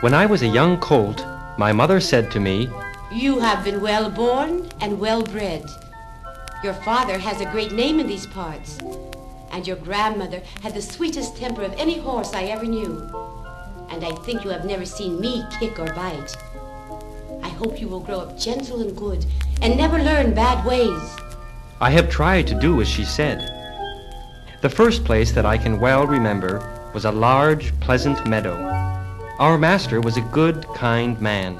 When I was a young colt, my mother said to me, "You have been well born and well bred. Your father has a great name in these parts, and your grandmother had the sweetest temper of any horse I ever knew. And I think you have never seen me kick or bite. I hope you will grow up gentle and good and never learn bad ways." I have tried to do as she said. The first place that I can well remember was a large, pleasant meadow. Our master was a good, kind man.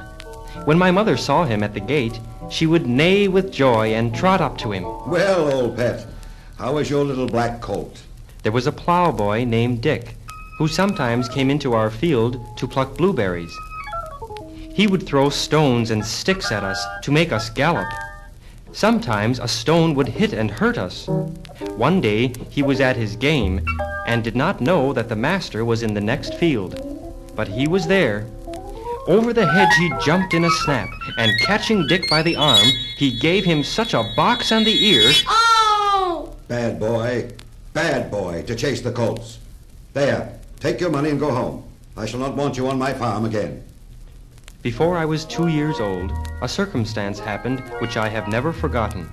When my mother saw him at the gate, she would neigh with joy and trot up to him. "Well, old pet, how is your little black colt?" There was a plowboy named Dick, who sometimes came into our field to pluck blueberries. He would throw stones and sticks at us to make us gallop. Sometimes a stone would hit and hurt us. One day he was at his game and did not know that the master was in the next field. But he was there. Over the hedge he jumped in a snap, and catching Dick by the arm, he gave him such a box on the ear. Oh! Bad boy, to chase the colts. There, take your money and go home. I shall not want you on my farm again. Before I was 2 years old, a circumstance happened which I have never forgotten.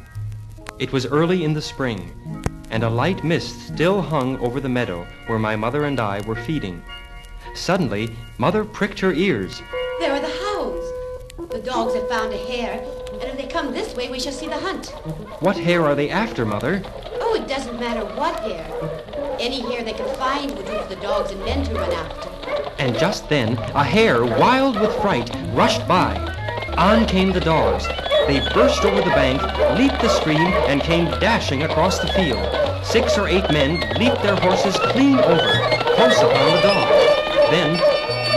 It was early in the spring, and a light mist still hung over the meadow where my mother and I were feeding. Suddenly, Mother pricked her ears. There are the hounds. The dogs have found a hare, and if they come this way, we shall see the hunt. What hare are they after, Mother? Oh, it doesn't matter what hare. Any hare they can find would do for the dogs and men to run after. And just then, a hare, wild with fright, rushed by. On came the dogs. They burst over the bank, leaped the stream, and came dashing across the field. 6 or 8 men leaped their horses clean over, close upon the dogs. Then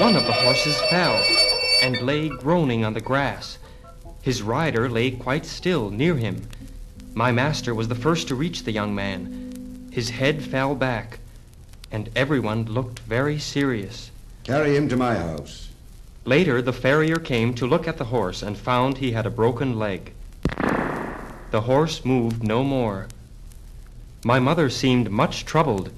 one of the horses fell and lay groaning on the grass. His rider lay quite still near him. My master was the first to reach the young man. His head fell back, and everyone looked very serious. Carry him to my house. Later, the farrier came to look at the horse and found he had a broken leg. The horse moved no more. My mother seemed much troubled.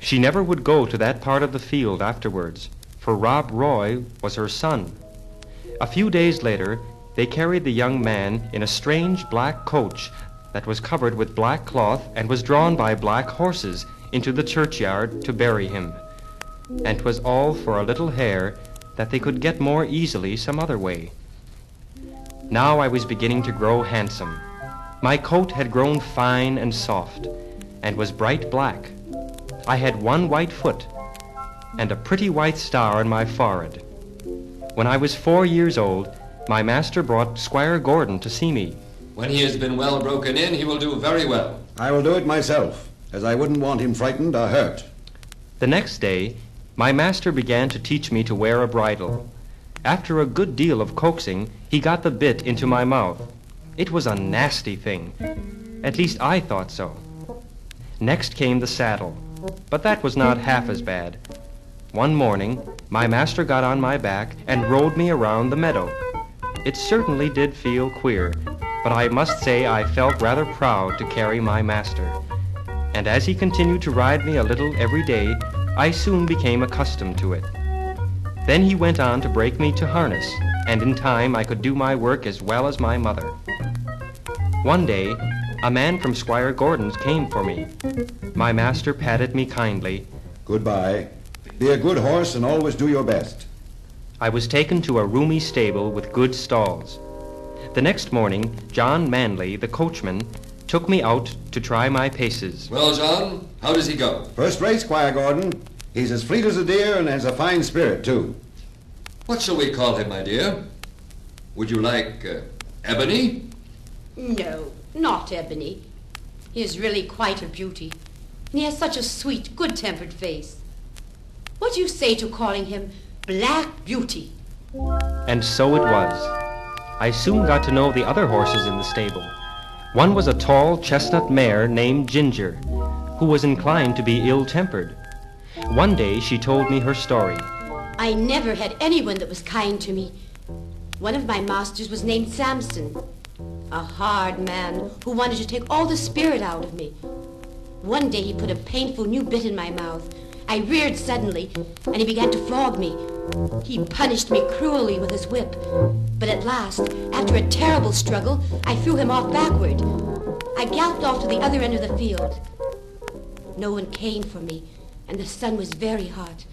She never would go to that part of the field afterwards, for Rob Roy was her son. A few days later, they carried the young man in a strange black coach that was covered with black cloth and was drawn by black horses into the churchyard to bury him. And 'twas all for a little hare that they could get more easily some other way. Now I was beginning to grow handsome. My coat had grown fine and soft, and was bright black. I had 1 white foot, and a pretty white star on my forehead. When I was 4 years old, my master brought Squire Gordon to see me. When he has been well broken in, he will do very well. I will do it myself, as I wouldn't want him frightened or hurt. The next day, my master began to teach me to wear a bridle. After a good deal of coaxing, he got the bit into my mouth. It was a nasty thing. At least I thought so. Next came the saddle, but that was not half as bad. One morning, my master got on my back and rode me around the meadow. It certainly did feel queer, but I must say I felt rather proud to carry my master. And as he continued to ride me a little every day, I soon became accustomed to it. Then he went on to break me to harness, and in time I could do my work as well as my mother. One day, a man from Squire Gordon's came for me. My master patted me kindly. Goodbye. Be a good horse and always do your best. I was taken to a roomy stable with good stalls. The next morning, John Manley, the coachman, took me out to try my paces. Well, John, how does he go? First rate, Squire Gordon. He's as fleet as a deer and has a fine spirit, too. What shall we call him, my dear? Would you like Ebony? No, not Ebony. He is really quite a beauty. And he has such a sweet, good-tempered face. What do you say to calling him Black Beauty? And so it was. I soon got to know the other horses in the stable. One was a tall chestnut mare named Ginger, who was inclined to be ill-tempered. One day she told me her story. I never had anyone that was kind to me. One of my masters was named Samson, a hard man who wanted to take all the spirit out of me. One day he put a painful new bit in my mouth. I reared suddenly, and he began to flog me. He punished me cruelly with his whip. But at last, after a terrible struggle, I threw him off backward. I galloped off to the other end of the field. No one came for me, and the sun was very hot.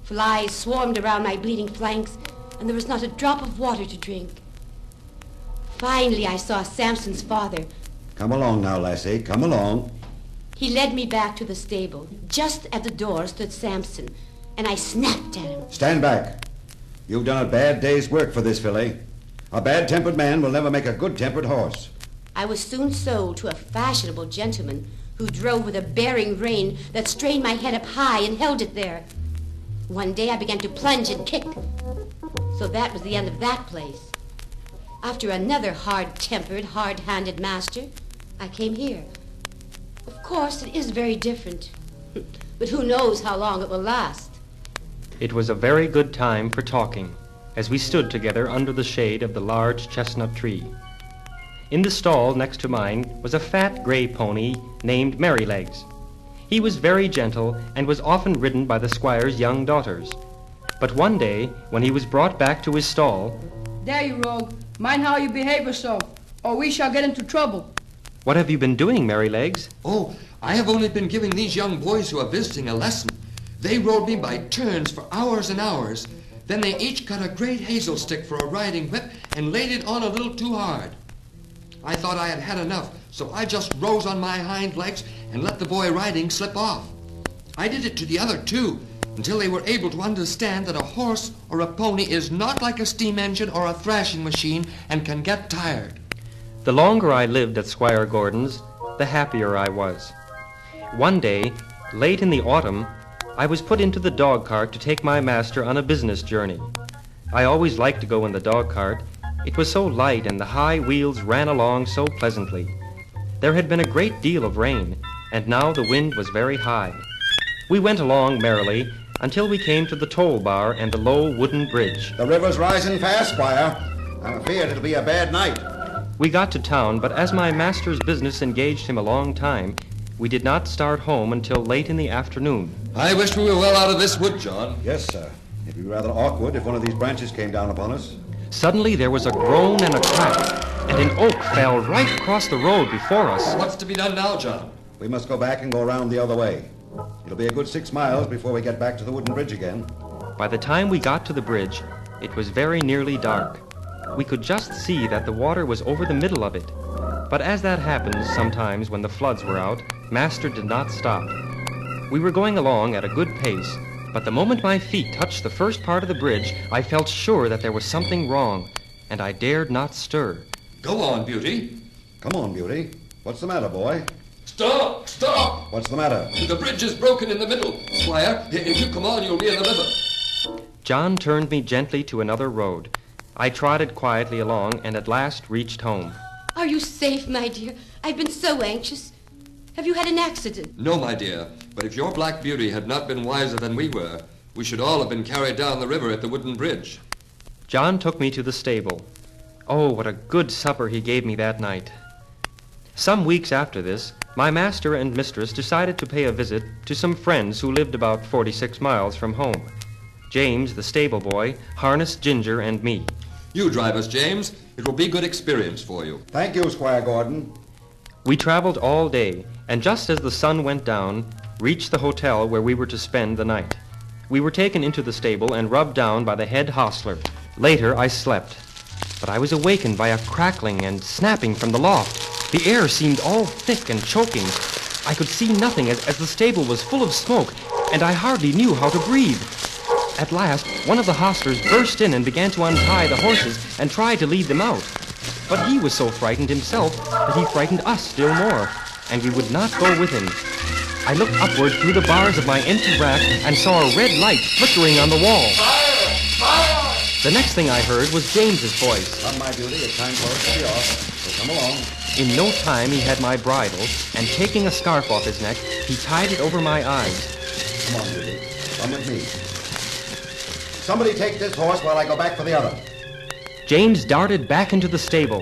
Flies swarmed around my bleeding flanks, and there was not a drop of water to drink. Finally, I saw Samson's father. Come along now, lassie. Come along. He led me back to the stable. Just at the door stood Samson, and I snapped at him. Stand back. You've done a bad day's work for this filly. A bad-tempered man will never make a good-tempered horse. I was soon sold to a fashionable gentleman who drove with a bearing rein that strained my head up high and held it there. One day I began to plunge and kick. So that was the end of that place. After another hard-tempered, hard-handed master, I came here. Of course, it is very different. But who knows how long it will last? It was a very good time for talking, as we stood together under the shade of the large chestnut tree. In the stall next to mine was a fat gray pony named Merrylegs. He was very gentle and was often ridden by the squire's young daughters. But one day, when he was brought back to his stall... There, you rogue. Mind how you behave yourself, or we shall get into trouble. What have you been doing, Merrylegs? Oh, I have only been giving these young boys who are visiting a lesson. They rode me by turns for hours and hours. Then they each got a great hazel stick for a riding whip and laid it on a little too hard. I thought I had had enough, so I just rose on my hind legs and let the boy riding slip off. I did it to the other two, until they were able to understand that a horse or a pony is not like a steam engine or a thrashing machine and can get tired. The longer I lived at Squire Gordon's, the happier I was. One day, late in the autumn, I was put into the dog cart to take my master on a business journey. I always liked to go in the dog cart. It was so light and the high wheels ran along so pleasantly. There had been a great deal of rain, and now the wind was very high. We went along merrily until we came to the toll bar and the low wooden bridge. The river's rising fast, Squire. I'm afraid it'll be a bad night. We got to town, but as my master's business engaged him a long time, we did not start home until late in the afternoon. I wish we were well out of this wood, John. Yes, sir. It'd be rather awkward if one of these branches came down upon us. Suddenly there was a groan and a crack, and an oak fell right across the road before us. What's to be done now, John? We must go back and go around the other way. It'll be a good 6 miles before we get back to the wooden bridge again. By the time we got to the bridge, it was very nearly dark. We could just see that the water was over the middle of it. But as that happens sometimes when the floods were out, Master did not stop. We were going along at a good pace, but the moment my feet touched the first part of the bridge, I felt sure that there was something wrong, and I dared not stir. Go on, Beauty. Come on, Beauty. What's the matter, boy? Stop! Stop! What's the matter? The bridge is broken in the middle. Squire, if you come on, you'll be in the river. John turned me gently to another road. I trotted quietly along and at last reached home. Are you safe, my dear? I've been so anxious. Have you had an accident? No, my dear, but if your Black Beauty had not been wiser than we were, we should all have been carried down the river at the wooden bridge. John took me to the stable. Oh, what a good supper he gave me that night. Some weeks after this, my master and mistress decided to pay a visit to some friends who lived about 46 miles from home. James, the stable boy, harnessed Ginger and me. You drive us, James. It will be good experience for you. Thank you, Squire Gordon. We traveled all day, and just as the sun went down, reached the hotel where we were to spend the night. We were taken into the stable and rubbed down by the head hostler. Later, I slept, but I was awakened by a crackling and snapping from the loft. The air seemed all thick and choking. I could see nothing as the stable was full of smoke, and I hardly knew how to breathe. At last, one of the hostlers burst in and began to untie the horses and try to lead them out. But he was so frightened himself that he frightened us still more, and we would not go with him. I looked upward through the bars of my empty rack and saw a red light flickering on the wall. Fire! Fire! The next thing I heard was James's voice. Come, my Beauty, it's time for us to be off. So come along. In no time, he had my bridle, and taking a scarf off his neck, he tied it over my eyes. Come on, Beauty. Come with me. Somebody take this horse while I go back for the other. James darted back into the stable,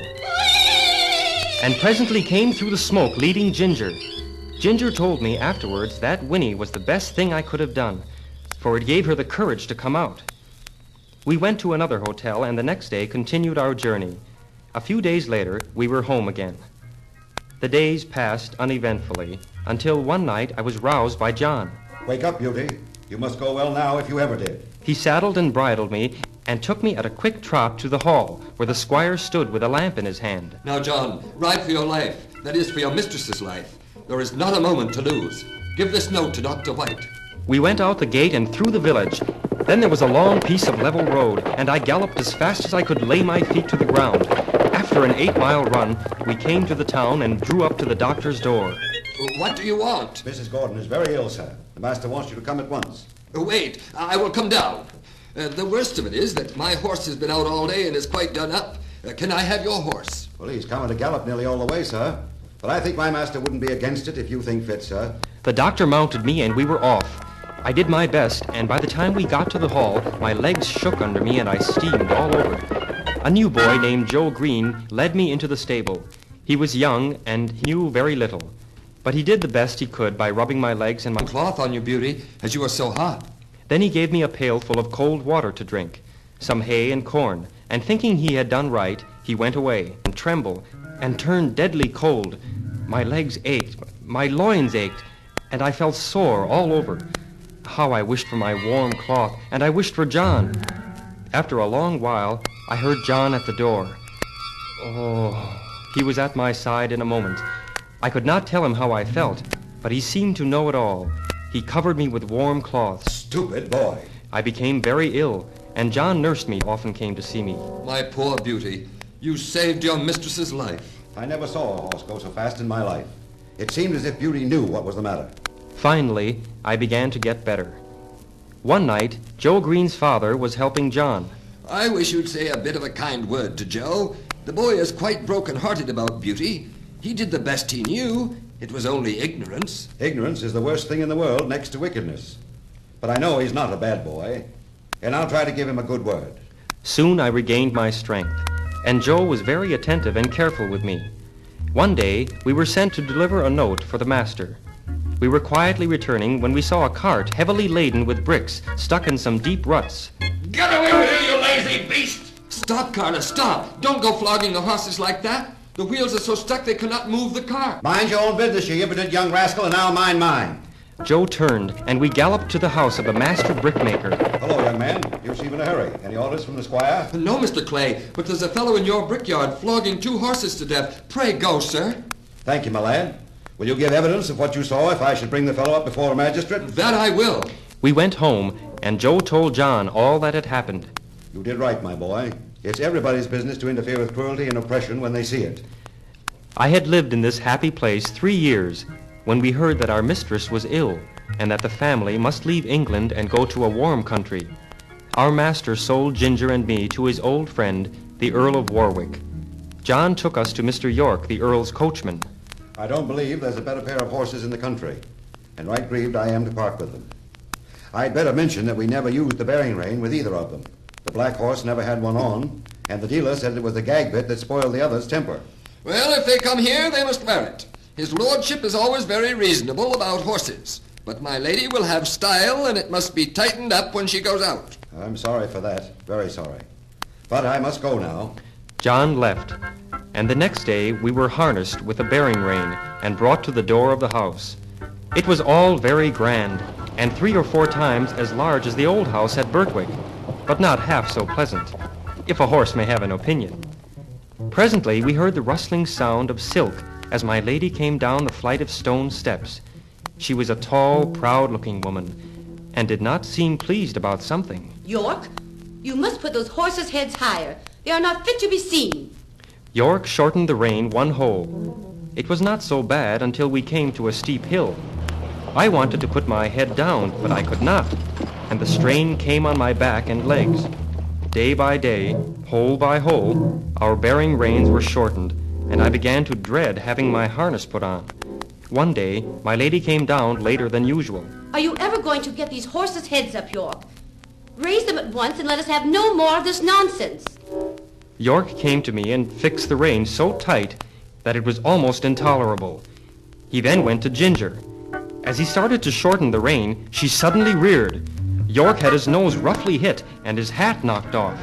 and presently came through the smoke leading Ginger. Ginger told me afterwards that whinny was the best thing I could have done, for it gave her the courage to come out. We went to another hotel and the next day continued our journey. A few days later, we were home again. The days passed uneventfully until one night I was roused by John. Wake up, Beauty. You must go well now if you ever did. He saddled and bridled me and took me at a quick trot to the hall where the squire stood with a lamp in his hand. Now, John, ride for your life. That is, for your mistress's life. There is not a moment to lose. Give this note to Dr. White. We went out the gate and through the village. Then there was a long piece of level road, and I galloped as fast as I could lay my feet to the ground. After an 8-mile run, we came to the town and drew up to the doctor's door. What do you want? Mrs. Gordon is very ill, sir. The master wants you to come at once. Wait, I will come down. The worst of it is that my horse has been out all day and is quite done up. Can I have your horse? Well, he's come at a gallop nearly all the way, sir. But I think my master wouldn't be against it if you think fit, sir. The doctor mounted me and we were off. I did my best, and by the time we got to the hall, my legs shook under me and I steamed all over. A new boy named Joe Green led me into the stable. He was young and knew very little, but he did the best he could by rubbing my legs and my Cloth on you, Beauty, as you are so hot. Then he gave me a pail full of cold water to drink, some hay and corn, and thinking he had done right, he went away and trembled and turned deadly cold. My legs ached, my loins ached, and I felt sore all over. How I wished for my warm cloth, and I wished for John. After a long while, I heard John at the door. Oh, he was at my side in a moment. I could not tell him how I felt, but he seemed to know it all. He covered me with warm cloths. Stupid boy. I became very ill, and John nursed me, often came to see me. My poor Beauty, you saved your mistress's life. I never saw a horse go so fast in my life. It seemed as if Beauty knew what was the matter. Finally, I began to get better. One night, Joe Green's father was helping John. I wish you'd say a bit of a kind word to Joe. The boy is quite broken-hearted about Beauty. He did the best he knew. It was only ignorance. Ignorance is the worst thing in the world next to wickedness. But I know he's not a bad boy, and I'll try to give him a good word. Soon I regained my strength, and Joe was very attentive and careful with me. One day, we were sent to deliver a note for the master. We were quietly returning when we saw a cart heavily laden with bricks stuck in some deep ruts. Get away with here, you lazy beast! Stop, Carter, stop! Don't go flogging the horses like that. The wheels are so stuck they cannot move the cart. Mind your own business, you impotent young rascal, and I'll mind mine. Joe turned, and we galloped to the house of the master brickmaker. Hello, young man. You seem in a hurry. Any orders from the squire? No, Mr. Clay, but there's a fellow in your brickyard flogging 2 horses to death. Pray go, sir. Thank you, my lad. Will you give evidence of what you saw if I should bring the fellow up before a magistrate? That I will. We went home, and Joe told John all that had happened. You did right, my boy. It's everybody's business to interfere with cruelty and oppression when they see it. I had lived in this happy place 3 years when we heard that our mistress was ill and that the family must leave England and go to a warm country. Our master sold Ginger and me to his old friend, the Earl of Warwick. John took us to Mr. York, the Earl's coachman. I don't believe there's a better pair of horses in the country, and right grieved I am to part with them. I'd better mention that we never used the bearing rein with either of them. The black horse never had one on, and the dealer said it was the gag bit that spoiled the other's temper. Well, if they come here, they must wear it. His lordship is always very reasonable about horses. But my lady will have style, and it must be tightened up when she goes out. I'm sorry for that, very sorry. But I must go now. John left, and the next day we were harnessed with a bearing rein and brought to the door of the house. It was all very grand, and 3 or 4 times as large as the old house at Birtwick, but not half so pleasant, if a horse may have an opinion. Presently we heard the rustling sound of silk as my lady came down the flight of stone steps. She was a tall, proud-looking woman, and did not seem pleased about something. York, you must put those horses' heads higher. They are not fit to be seen. York shortened the rein 1 hole. It was not so bad until we came to a steep hill. I wanted to put my head down, but I could not, and the strain came on my back and legs. Day by day, hole by hole, our bearing reins were shortened, and I began to dread having my harness put on. One day, my lady came down later than usual. Are you ever going to get these horses' heads up, York? Raise them at once and let us have no more of this nonsense. York came to me and fixed the rein so tight that it was almost intolerable. He then went to Ginger. As he started to shorten the rein, she suddenly reared. York had his nose roughly hit and his hat knocked off.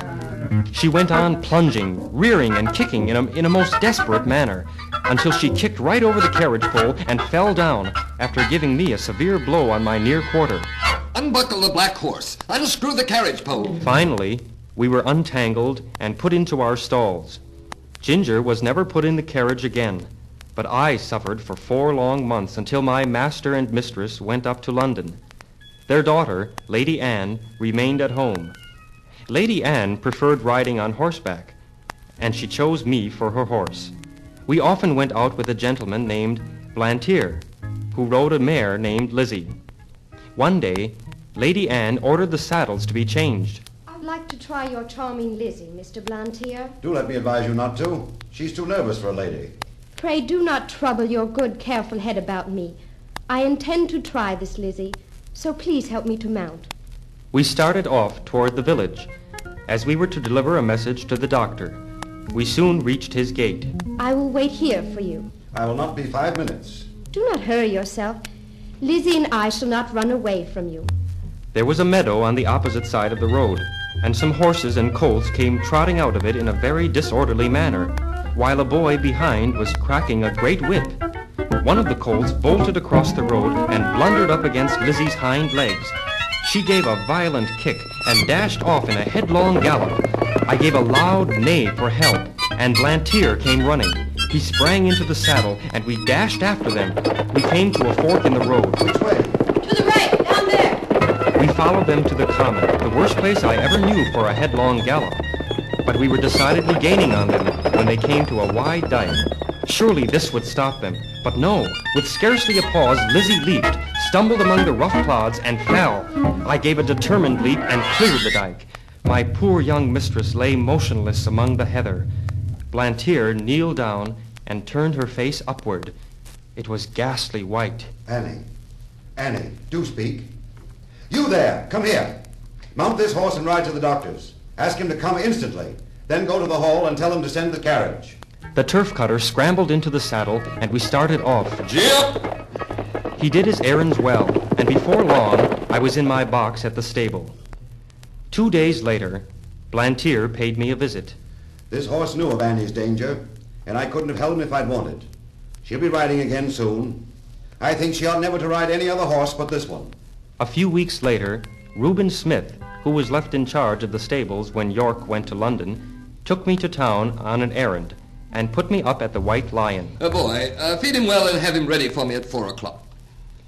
She went on plunging, rearing, and kicking in a most desperate manner, until she kicked right over the carriage pole and fell down after giving me a severe blow on my near quarter. Unbuckle the black horse. Unscrew the carriage pole. Finally, we were untangled and put into our stalls. Ginger was never put in the carriage again, but I suffered for 4 long months until my master and mistress went up to London. Their daughter, Lady Anne, remained at home. Lady Anne preferred riding on horseback, and she chose me for her horse. We often went out with a gentleman named Blantyre, who rode a mare named Lizzie. One day, Lady Anne ordered the saddles to be changed. I'd like to try your charming Lizzie, Mr. Blantyre. Do let me advise you not to. She's too nervous for a lady. Pray do not trouble your good, careful head about me. I intend to try this Lizzie, so please help me to mount. We started off toward the village, as we were to deliver a message to the doctor. We soon reached his gate. I will wait here for you. I will not be 5 minutes. Do not hurry yourself. Lizzie and I shall not run away from you. There was a meadow on the opposite side of the road, and some horses and colts came trotting out of it in a very disorderly manner, while a boy behind was cracking a great whip. One of the colts bolted across the road and blundered up against Lizzie's hind legs. She gave a violent kick and dashed off in a headlong gallop. I gave a loud neigh for help, and Blantyre came running. He sprang into the saddle, and we dashed after them. We came to a fork in the road. Which way? To the right, down there. We followed them to the common, the worst place I ever knew for a headlong gallop. But we were decidedly gaining on them when they came to a wide dike. Surely this would stop them, but no. With scarcely a pause, Lizzie leaped, stumbled among the rough clods, and fell. I gave a determined leap and cleared the dike. My poor young mistress lay motionless among the heather. Blantyre kneeled down and turned her face upward. It was ghastly white. Annie, do speak. You there, come here. Mount this horse and ride to the doctor's. Ask him to come instantly. Then go to the hall and tell him to send the carriage. The turf cutter scrambled into the saddle, and we started off. Gyp! He did his errands well, and before long, I was in my box at the stable. 2 days later, Blantyre paid me a visit. This horse knew of Annie's danger, and I couldn't have held him if I'd wanted. She'll be riding again soon. I think she ought never to ride any other horse but this one. A few weeks later, Reuben Smith, who was left in charge of the stables when York went to London, took me to town on an errand and put me up at the White Lion. Boy, feed him well and have him ready for me at 4 o'clock.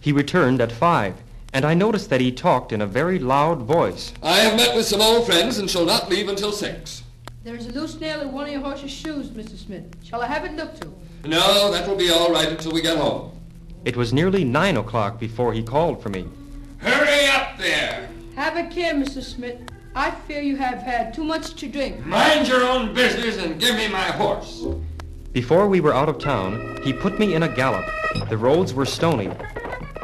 He returned at 5, and I noticed that he talked in a very loud voice. I have met with some old friends and shall not leave until 6. There is a loose nail in one of your horse's shoes, Mr. Smith. Shall I have it looked to? No, that will be all right until we get home. It was nearly 9 o'clock before he called for me. Hurry up there! Have a care, Mr. Smith. I fear you have had too much to drink. Mind your own business and give me my horse. Before we were out of town, he put me in a gallop. The roads were stony.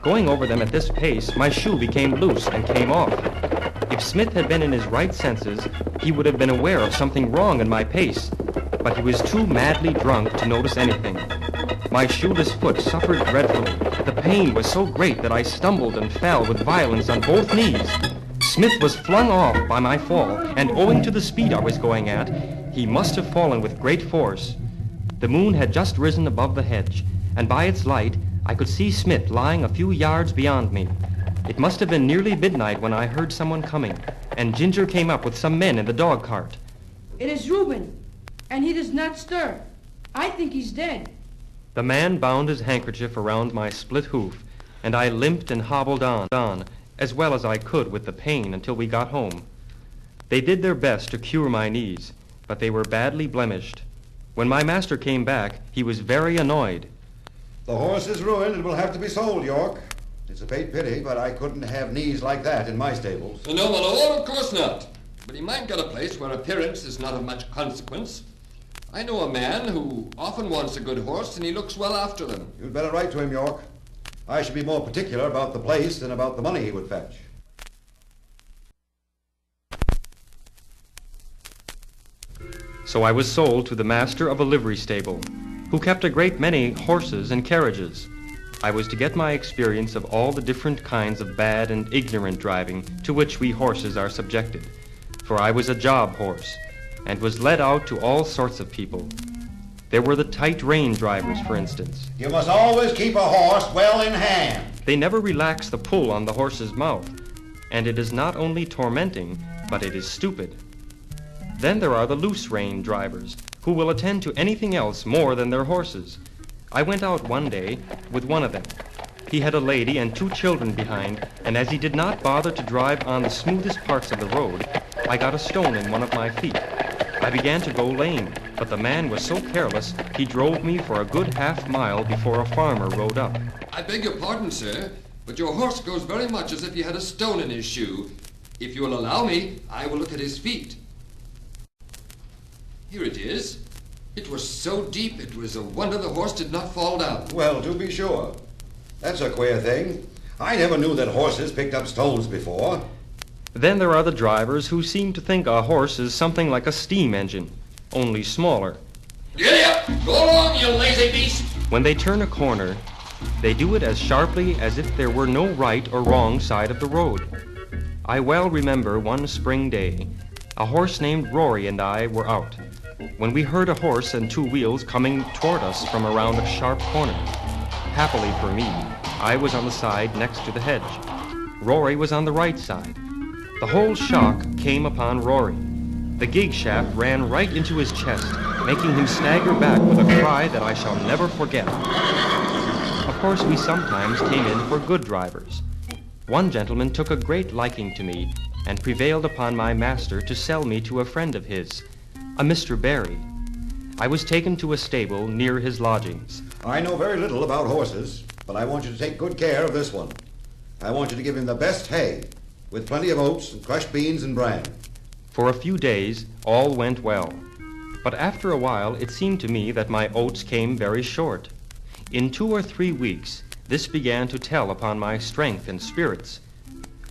Going over them at this pace, my shoe became loose and came off. If Smith had been in his right senses, he would have been aware of something wrong in my pace, but he was too madly drunk to notice anything. My shoeless foot suffered dreadfully. The pain was so great that I stumbled and fell with violence on both knees. Smith was flung off by my fall, and owing to the speed I was going at, he must have fallen with great force. The moon had just risen above the hedge, and by its light, I could see Smith lying a few yards beyond me. It must have been nearly midnight when I heard someone coming, and Ginger came up with some men in the dog cart. It is Reuben, and he does not stir. I think he's dead. The man bound his handkerchief around my split hoof, and I limped and hobbled on, as well as I could with the pain until we got home. They did their best to cure my knees, but they were badly blemished. When my master came back, he was very annoyed. The horse is ruined and will have to be sold, York. It's a great pity, but I couldn't have knees like that in my stables. No, my lord, of course not. But he might get a place where appearance is not of much consequence. I know a man who often wants a good horse, and he looks well after them. You'd better write to him, York. I should be more particular about the place than about the money he would fetch. So I was sold to the master of a livery stable, who kept a great many horses and carriages. I was to get my experience of all the different kinds of bad and ignorant driving to which we horses are subjected, for I was a job horse, and was led out to all sorts of people. There were the tight rein drivers, for instance. You must always keep a horse well in hand. They never relax the pull on the horse's mouth, and it is not only tormenting, but it is stupid. Then there are the loose rein drivers, who will attend to anything else more than their horses. I went out one day with one of them. He had a lady and 2 children behind, and as he did not bother to drive on the smoothest parts of the road, I got a stone in one of my feet. I began to go lame, but the man was so careless, he drove me for a good half-mile before a farmer rode up. I beg your pardon, sir, but your horse goes very much as if he had a stone in his shoe. If you will allow me, I will look at his feet. Here it is. It was so deep, it was a wonder the horse did not fall down. Well, to be sure. That's a queer thing. I never knew that horses picked up stones before. Then there are the drivers who seem to think a horse is something like a steam engine, only smaller. Giddy up! Go along, you lazy beast! When they turn a corner, they do it as sharply as if there were no right or wrong side of the road. I well remember one spring day, a horse named Rory and I were out, when we heard a horse and 2 wheels coming toward us from around a sharp corner. Happily for me, I was on the side next to the hedge. Rory was on the right side. The whole shock came upon Rory. The gig shaft ran right into his chest, making him stagger back with a cry that I shall never forget. Of course, we sometimes came in for good drivers. One gentleman took a great liking to me and prevailed upon my master to sell me to a friend of his, a Mr. Barry. I was taken to a stable near his lodgings. I know very little about horses, but I want you to take good care of this one. I want you to give him the best hay, with plenty of oats and crushed beans and bran. For a few days, all went well. But after a while, it seemed to me that my oats came very short. In 2 or 3 weeks, this began to tell upon my strength and spirits.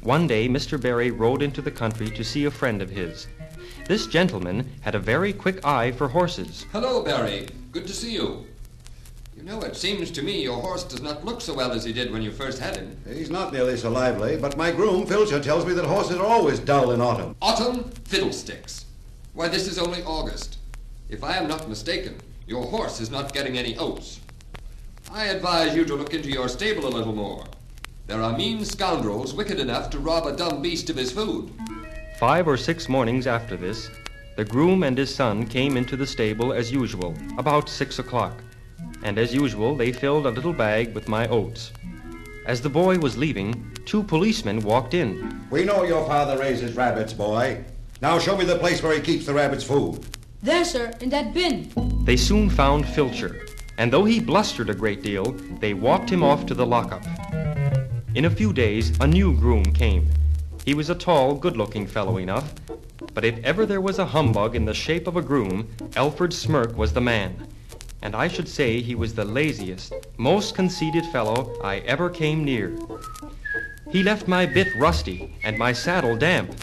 One day, Mr. Barry rode into the country to see a friend of his. This gentleman had a very quick eye for horses. Hello, Barry. Good to see you. You know, it seems to me your horse does not look so well as he did when you first had him. He's not nearly so lively, but my groom, Filcher, tells me that horses are always dull in autumn. Autumn? Fiddlesticks. Why, this is only August. If I am not mistaken, your horse is not getting any oats. I advise you to look into your stable a little more. There are mean scoundrels wicked enough to rob a dumb beast of his food. 5 or 6 mornings after this, the groom and his son came into the stable as usual, about 6 o'clock. And as usual, they filled a little bag with my oats. As the boy was leaving, 2 policemen walked in. We know your father raises rabbits, boy. Now show me the place where he keeps the rabbits' food. There, sir, in that bin. They soon found Filcher, and though he blustered a great deal, they walked him off to the lockup. In a few days, a new groom came. He was a tall, good-looking fellow enough, but if ever there was a humbug in the shape of a groom, Alfred Smirk was the man. And I should say he was the laziest, most conceited fellow I ever came near. He left my bit rusty and my saddle damp,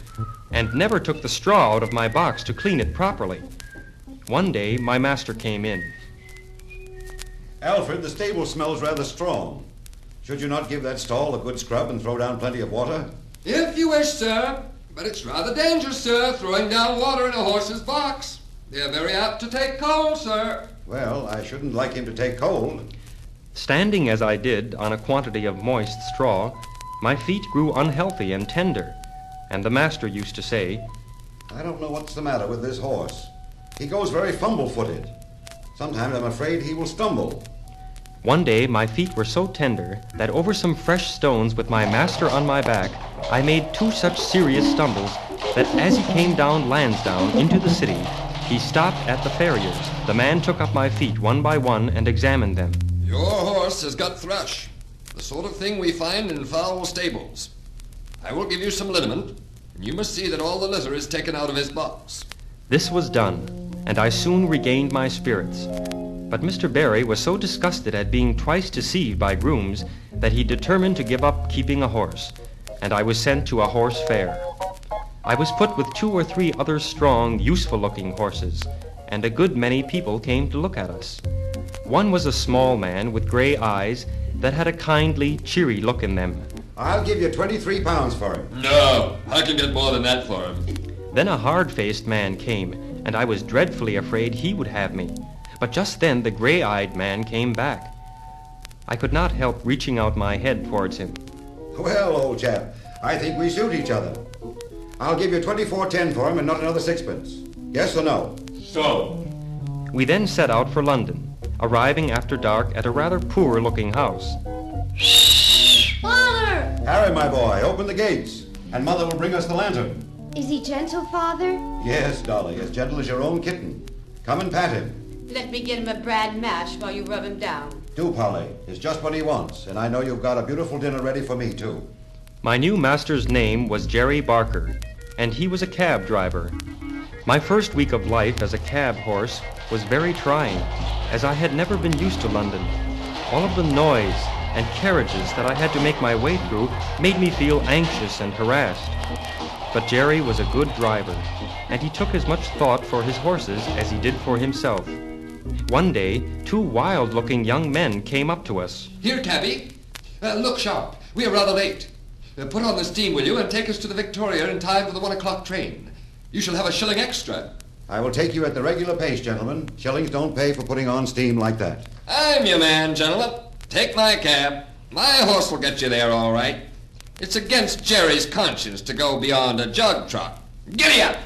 and never took the straw out of my box to clean it properly. One day, my master came in. Alfred, the stable smells rather strong. Should you not give that stall a good scrub and throw down plenty of water? If you wish, sir. But it's rather dangerous, sir, throwing down water in a horse's box. They're very apt to take cold, sir. Well, I shouldn't like him to take cold. Standing as I did on a quantity of moist straw, my feet grew unhealthy and tender, and the master used to say, I don't know what's the matter with this horse. He goes very fumble-footed. Sometimes I'm afraid he will stumble. One day my feet were so tender that over some fresh stones with my master on my back, I made 2 such serious stumbles that as he came down Lansdowne into the city, he stopped at the farrier's. The man took up my feet one by one and examined them. Your horse has got thrush, the sort of thing we find in foul stables. I will give you some liniment, and you must see that all the litter is taken out of his box. This was done, and I soon regained my spirits. But Mr. Barry was so disgusted at being twice deceived by grooms that he determined to give up keeping a horse, and I was sent to a horse fair. I was put with 2 or 3 other strong, useful-looking horses, and a good many people came to look at us. One was a small man with gray eyes that had a kindly, cheery look in them. I'll give you 23 pounds for him. No, I can get more than that for him. Then a hard-faced man came, and I was dreadfully afraid he would have me. But just then the gray-eyed man came back. I could not help reaching out my head towards him. Well, old chap, I think we suit each other. I'll give you 24.10 for him and not another sixpence. Yes or no? So, We then set out for London, arriving after dark at a rather poor-looking house. Father! Harry, my boy, open the gates, and Mother will bring us the lantern. Is he gentle, Father? Yes, Dolly, as gentle as your own kitten. Come and pat him. Let me get him a bran mash while you rub him down. Do, Polly. It's just what he wants, and I know you've got a beautiful dinner ready for me, too. My new master's name was Jerry Barker, and he was a cab driver. My first week of life as a cab horse was very trying, as I had never been used to London. All of the noise and carriages that I had to make my way through made me feel anxious and harassed. But Jerry was a good driver, and he took as much thought for his horses as he did for himself. One day, two wild-looking young men came up to us. Here, cabby. Look sharp. We are rather late. Put on the steam, will you, and take us to the Victoria in time for the 1 o'clock train. You shall have a shilling extra. I will take you at the regular pace, gentlemen. Shillings don't pay for putting on steam like that. I'm your man, gentlemen. Take my cab. My horse will get you there all right. It's against Jerry's conscience to go beyond a jog trot. Giddy up!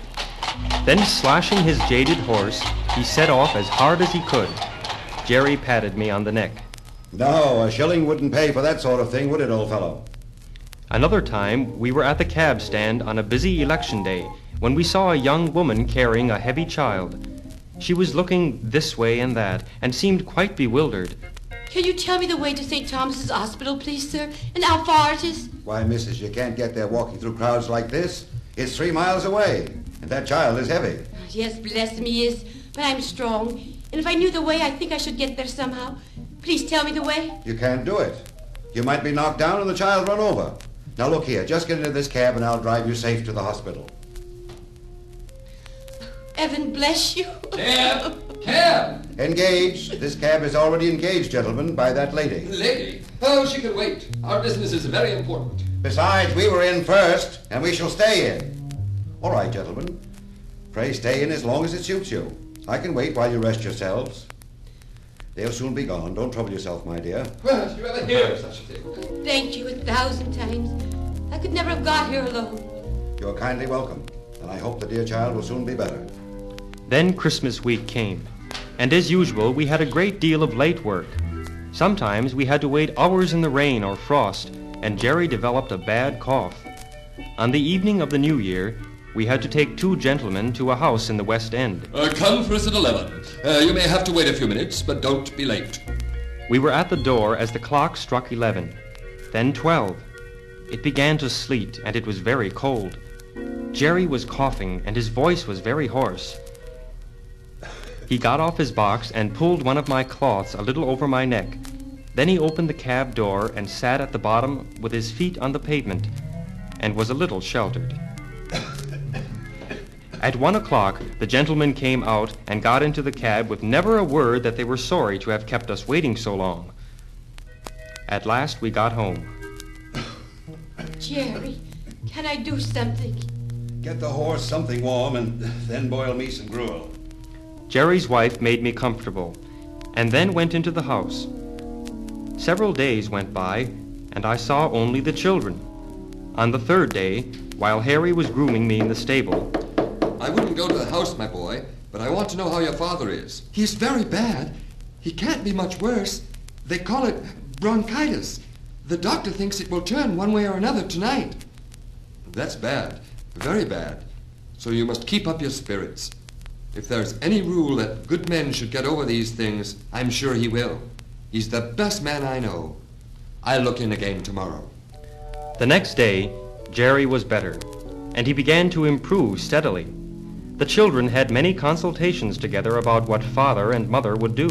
Then, slashing his jaded horse, he set off as hard as he could. Jerry patted me on the neck. No, a shilling wouldn't pay for that sort of thing, would it, old fellow? Another time, we were at the cab stand on a busy election day when we saw a young woman carrying a heavy child. She was looking this way and that and seemed quite bewildered. Can you tell me the way to St. Thomas's Hospital, please, sir? And how far it is? Why, missus, you can't get there walking through crowds like this. It's 3 miles away, and that child is heavy. Yes, bless me, yes. But I'm strong. And if I knew the way, I think I should get there somehow. Please tell me the way. You can't do it. You might be knocked down and the child run over. Now look here, just get into this cab and I'll drive you safe to the hospital. Heaven bless you. Cab! Cab! Engaged. This cab is already engaged, gentlemen, by that lady. Lady? Oh, she can wait. Our business is very important. Besides, we were in first, and we shall stay in. All right, gentlemen. Pray stay in as long as it suits you. I can wait while you rest yourselves. They'll soon be gone. Don't trouble yourself, my dear. Well, did you ever hear of such a thing? Thank you 1,000 times. I could never have got here alone. You're kindly welcome, and I hope the dear child will soon be better. Then Christmas week came, and as usual, we had a great deal of late work. Sometimes we had to wait hours in the rain or frost, and Jerry developed a bad cough. On the evening of the New Year, we had to take two gentlemen to a house in the West End. Come for us at 11. You may have to wait a few minutes, but don't be late. We were at the door as the clock struck 11, then 12. It began to sleet, and it was very cold. Jerry was coughing, and his voice was very hoarse. He got off his box and pulled one of my cloths a little over my neck. Then he opened the cab door and sat at the bottom with his feet on the pavement, and was a little sheltered. At 1 o'clock, the gentlemen came out and got into the cab with never a word that they were sorry to have kept us waiting so long. At last, we got home. Jerry, can I do something? Get the horse something warm and then boil me some gruel. Jerry's wife made me comfortable, and then went into the house. Several days went by, and I saw only the children. On the third day, while Harry was grooming me in the stable, I wouldn't go to the house, my boy, but I want to know how your father is. He's very bad. He can't be much worse. They call it bronchitis. The doctor thinks it will turn one way or another tonight. That's bad, very bad. So you must keep up your spirits. If there's any rule that good men should get over these things, I'm sure he will. He's the best man I know. I'll look in again tomorrow. the next day, Jerry was better, and he began to improve steadily. The children had many consultations together about what father and mother would do.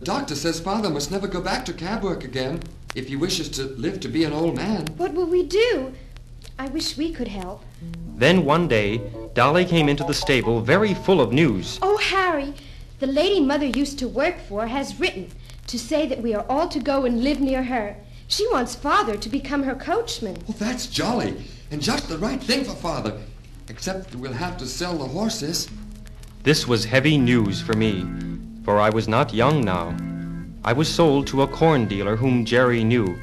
The doctor says father must never go back to cab work again if he wishes to live to be an old man. What will we do? I wish we could help. Then one day, Dolly came into the stable very full of news. Oh, Harry, the lady Mother used to work for has written. to say that we are all to go and live near her. She wants Father to become her coachman. Oh, that's jolly, and just the right thing for Father. Except we'll have to sell the horses. This was heavy news for me, for I was not young now. I was sold to a corn dealer whom Jerry knew,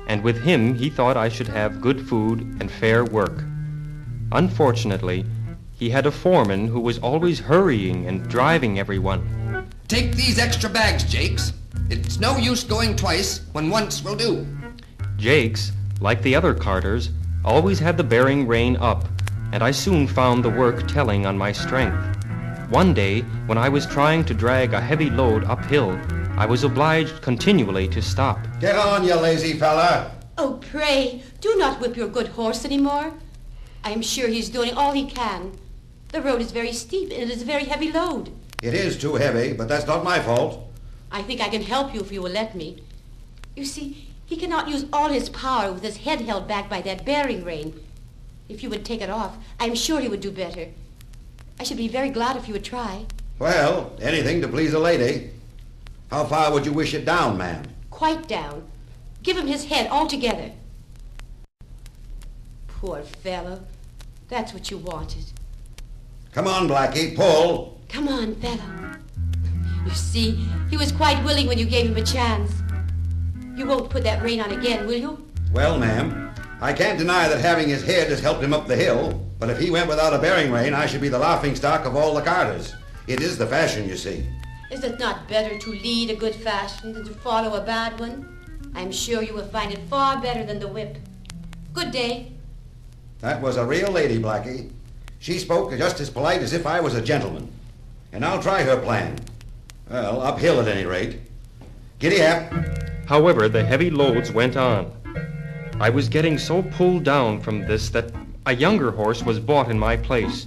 and with him he thought I should have good food and fair work. Unfortunately, he had a foreman who was always hurrying and driving everyone. Take these extra bags, Jakes. It's no use going twice when once will do. Jakes, like the other carters, always had the bearing rein up, and I soon found the work telling on my strength. One day, when I was trying to drag a heavy load uphill, I was obliged continually to stop. Get on, you lazy fella. Oh, pray, do not whip your good horse anymore. I am sure he's doing all he can. The road is very steep, and it is a very heavy load. It is too heavy, but that's not my fault. I think I can help you if you will let me. You see, he cannot use all his power with his head held back by that bearing rein. If you would take it off, I am sure he would do better. I should be very glad if you would try. Well, anything to please a lady. How far would you wish it down, ma'am? Quite down. Give him his head altogether. Poor fellow. That's what you wanted. Come on, Blackie, pull. Come on, fellow. You see, he was quite willing when you gave him a chance. You won't put that rein on again, will you? Well, ma'am, I can't deny that having his head has helped him up the hill, but if he went without a bearing rein, I should be the laughingstock of all the carters. It is the fashion, you see. Is it not better to lead a good fashion than to follow a bad one? I'm sure you will find it far better than the whip. Good day. That was a real lady, Blackie. She spoke just as polite as if I was a gentleman. And I'll try her plan. Well, uphill at any rate. Giddy up. However, the heavy loads went on. I was getting so pulled down from this that a younger horse was bought in my place,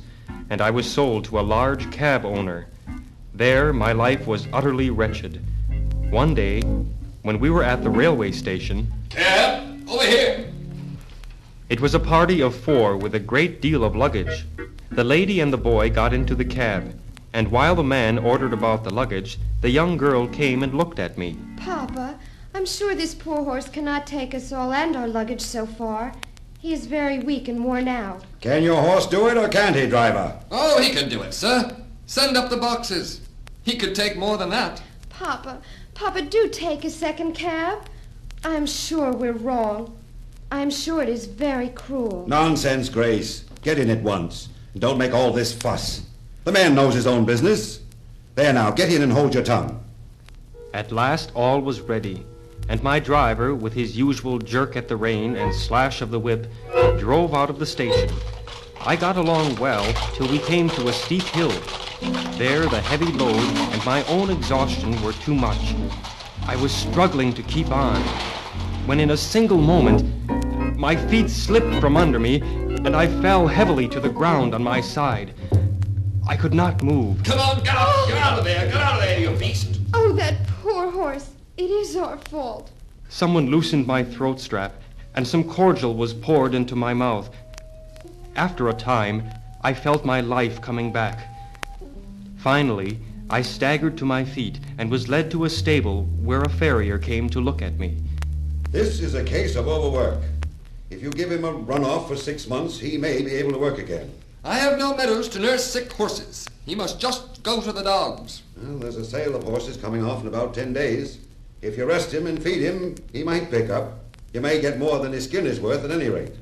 and I was sold to a large cab owner. There, my life was utterly wretched. One day, when we were at the railway station... Cab, over here. It was a party of 4 with a great deal of luggage. The lady and the boy got into the cab, and while the man ordered about the luggage, the young girl came and looked at me. Papa, I'm sure this poor horse cannot take us all and our luggage so far. He is very weak and worn out. Can your horse do it, or can't he, driver? Oh, he can do it, sir. Send up the boxes. He could take more than that. Papa, do take a second cab. I'm sure we're wrong. I'm sure it is very cruel. Nonsense, Grace. Get in at once. And don't make all this fuss. The man knows his own business. There now, get in and hold your tongue. At last all was ready, and my driver, with his usual jerk at the rein and slash of the whip, drove out of the station. I got along well till we came to a steep hill. There the heavy load and my own exhaustion were too much. I was struggling to keep on, when in a single moment my feet slipped from under me and I fell heavily to the ground on my side. I could not move. Come on, get out! Get out of there! Get out of there, you beast! Oh, that poor horse. It is our fault. Someone loosened my throat strap, and some cordial was poured into my mouth. After a time, I felt my life coming back. Finally, I staggered to my feet and was led to a stable where a farrier came to look at me. This is a case of overwork. If you give him a run-off for 6 months, he may be able to work again. I have no meadows to nurse sick horses. He must just go to the dogs. Well, there's a sale of horses coming off in about 10 days. If you rest him and feed him, he might pick up. You may get more than his skin is worth at any rate.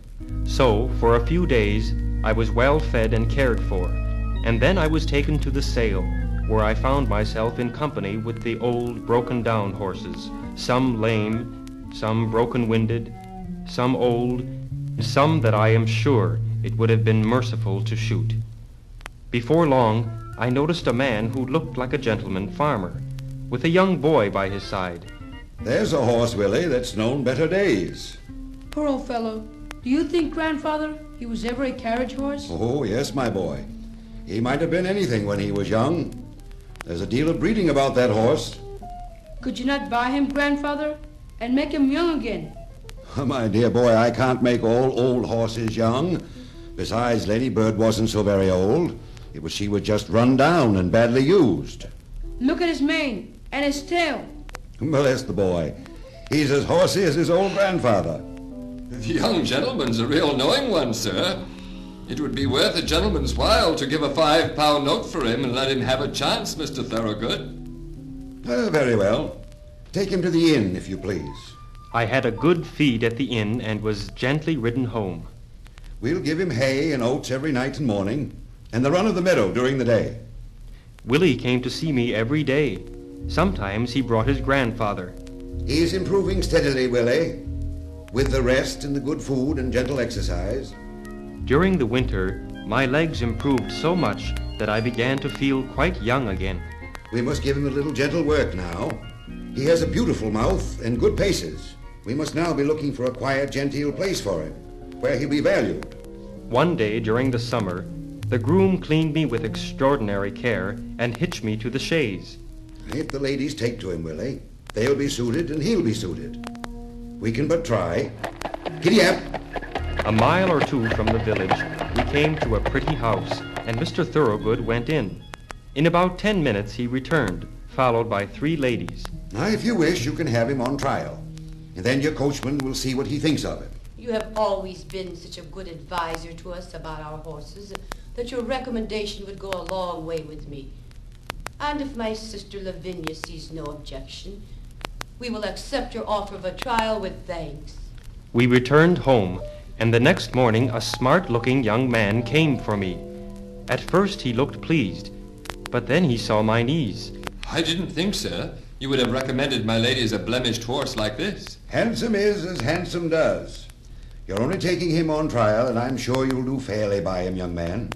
So, for a few days, I was well fed and cared for, and then I was taken to the sale, where I found myself in company with the old, broken-down horses, some lame, some broken-winded, some old, some that I am sure it would have been merciful to shoot. Before long, I noticed a man who looked like a gentleman farmer, with a young boy by his side. There's a horse, Willie, that's known better days. Poor old fellow. Do you think, Grandfather, he was ever a carriage horse? Oh, yes, my boy. He might have been anything when he was young. There's a deal of breeding about that horse. Could you not buy him, Grandfather, and make him young again? My dear boy, I can't make all old horses young. Besides, Lady Bird wasn't so very old. She was just run down and badly used. Look at his mane and his tail. Bless the boy. He's as horsey as his old grandfather. The young gentleman's a real knowing one, sir. It would be worth a gentleman's while to give a £5 note for him and let him have a chance, Mr. Thorogood. Very well. Take him to the inn, if you please. I had a good feed at the inn and was gently ridden home. We'll give him hay and oats every night and morning, and the run of the meadow during the day. Willie came to see me every day. Sometimes he brought his grandfather. He's improving steadily, Willie, with the rest and the good food and gentle exercise. During the winter, my legs improved so much that I began to feel quite young again. We must give him a little gentle work now. He has a beautiful mouth and good paces. We must now be looking for a quiet, genteel place for him, where he'll be valued. One day during the summer, the groom cleaned me with extraordinary care and hitched me to the chaise. If the ladies take to him, Willie, they'll be suited and he'll be suited. We can but try. Giddy up! A mile or two from the village, we came to a pretty house, and Mr. Thorogood went in. In about 10 minutes he returned, followed by 3 ladies. Now, if you wish, you can have him on trial, and then your coachman will see what he thinks of him. You have always been such a good advisor to us about our horses that your recommendation would go a long way with me. And if my sister Lavinia sees no objection, we will accept your offer of a trial with thanks. We returned home, and the next morning a smart-looking young man came for me. At first he looked pleased, but then he saw my knees. I didn't think, sir, you would have recommended my lady as a blemished horse like this. Handsome is as handsome does. You're only taking him on trial, and I'm sure you'll do fairly by him, young man.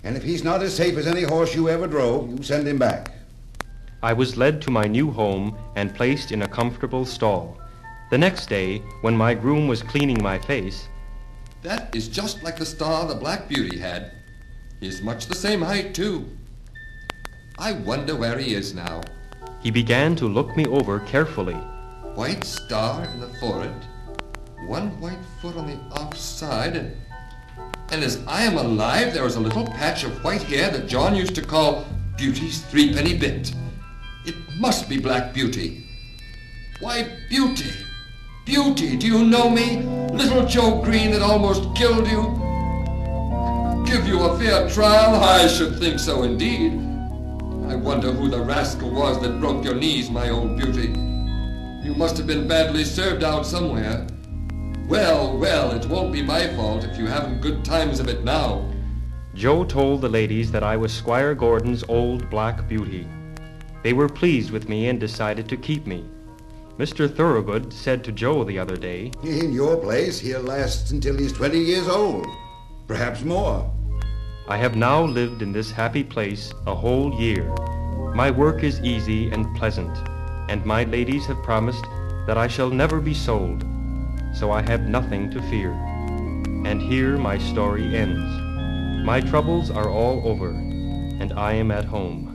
And if he's not as safe as any horse you ever drove, you send him back. I was led to my new home and placed in a comfortable stall. The next day, when my groom was cleaning my face, That is just like the star the Black Beauty had. He's much the same height, too. I wonder where he is now. he began to look me over carefully. White star in the forehead, one white foot on the offside, and as I am alive, there is a little patch of white hair that John used to call Beauty's threepenny bit. It must be Black Beauty. Why, Beauty, Beauty, do you know me? Little Joe Green that almost killed you? Give you a fair trial? I should think so indeed. I wonder who the rascal was that broke your knees, my old Beauty. You must have been badly served out somewhere. Well, well, it won't be my fault if you haven't good times of it now. Joe told the ladies that I was Squire Gordon's old Black Beauty. They were pleased with me and decided to keep me. Mr. Thorogood said to Joe the other day, In your place, he'll last until he's 20 years old. Perhaps more. I have now lived in this happy place a whole year. My work is easy and pleasant, and my ladies have promised that I shall never be sold, so I have nothing to fear. And here my story ends. My troubles are all over, and I am at home.